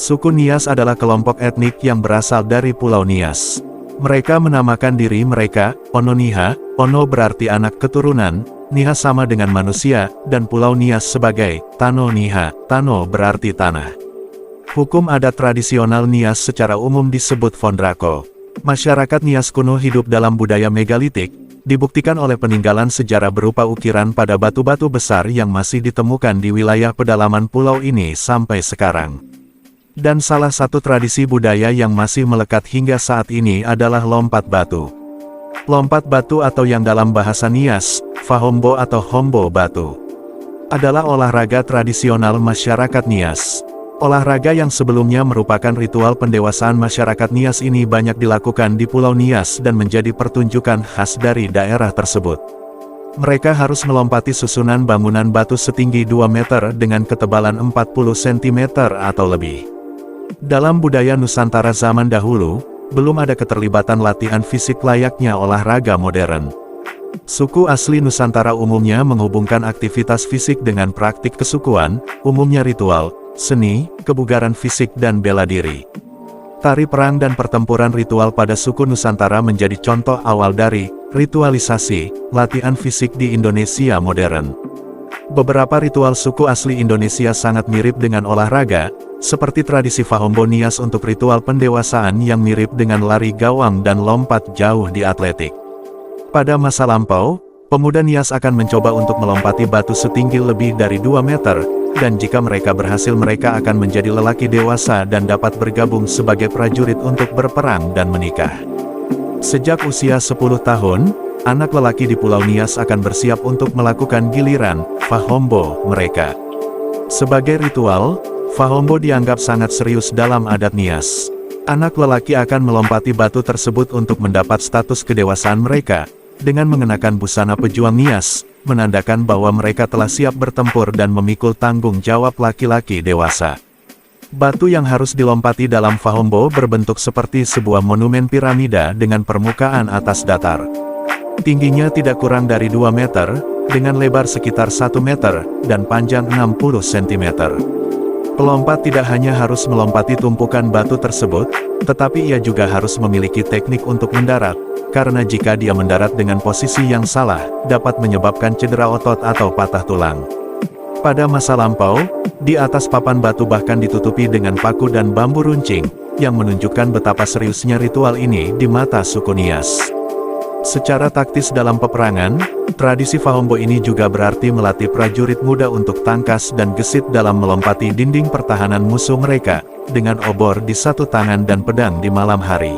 Suku Nias adalah kelompok etnik yang berasal dari Pulau Nias. Mereka menamakan diri mereka, Ono Niha. Ono berarti anak keturunan, Niha sama dengan manusia, dan Pulau Nias sebagai Tano Niha. Tano berarti tanah. Hukum adat tradisional Nias secara umum disebut Fondrako. Masyarakat Nias kuno hidup dalam budaya megalitik, dibuktikan oleh peninggalan sejarah berupa ukiran pada batu-batu besar yang masih ditemukan di wilayah pedalaman pulau ini sampai sekarang. Dan salah satu tradisi budaya yang masih melekat hingga saat ini adalah lompat batu. Lompat batu atau yang dalam bahasa Nias, Fahombo atau Hombo batu, adalah olahraga tradisional masyarakat Nias. Olahraga yang sebelumnya merupakan ritual pendewasaan masyarakat Nias ini banyak dilakukan di Pulau Nias dan menjadi pertunjukan khas dari daerah tersebut. Mereka harus melompati susunan bangunan batu setinggi 2 meter dengan ketebalan 40 cm atau lebih. Dalam budaya Nusantara zaman dahulu, belum ada keterlibatan latihan fisik layaknya olahraga modern. Suku asli Nusantara umumnya menghubungkan aktivitas fisik dengan praktik kesukuan, umumnya ritual, seni, kebugaran fisik dan bela diri. Tari perang dan pertempuran ritual pada suku Nusantara menjadi contoh awal dari ritualisasi latihan fisik di Indonesia modern. Beberapa ritual suku asli Indonesia sangat mirip dengan olahraga, seperti tradisi Fahombo Nias untuk ritual pendewasaan yang mirip dengan lari gawang dan lompat jauh di atletik. Pada masa lampau, pemuda Nias akan mencoba untuk melompati batu setinggi lebih dari 2 meter, dan jika mereka berhasil mereka akan menjadi lelaki dewasa dan dapat bergabung sebagai prajurit untuk berperang dan menikah. Sejak usia 10 tahun, anak lelaki di Pulau Nias akan bersiap untuk melakukan giliran Fahombo mereka. Sebagai ritual, Fahombo dianggap sangat serius dalam adat Nias. Anak lelaki akan melompati batu tersebut untuk mendapat status kedewasaan mereka, dengan mengenakan busana pejuang Nias, menandakan bahwa mereka telah siap bertempur dan memikul tanggung jawab laki-laki dewasa. Batu yang harus dilompati dalam Fahombo berbentuk seperti sebuah monumen piramida dengan permukaan atas datar. Tingginya tidak kurang dari 2 meter, dengan lebar sekitar 1 meter, dan panjang 60 cm. Pelompat tidak hanya harus melompati tumpukan batu tersebut, tetapi ia juga harus memiliki teknik untuk mendarat, karena jika dia mendarat dengan posisi yang salah, dapat menyebabkan cedera otot atau patah tulang. Pada masa lampau, di atas papan batu bahkan ditutupi dengan paku dan bambu runcing, yang menunjukkan betapa seriusnya ritual ini di mata suku Nias. Secara taktis dalam peperangan, tradisi Fahombo ini juga berarti melatih prajurit muda untuk tangkas dan gesit dalam melompati dinding pertahanan musuh mereka, dengan obor di satu tangan dan pedang di malam hari.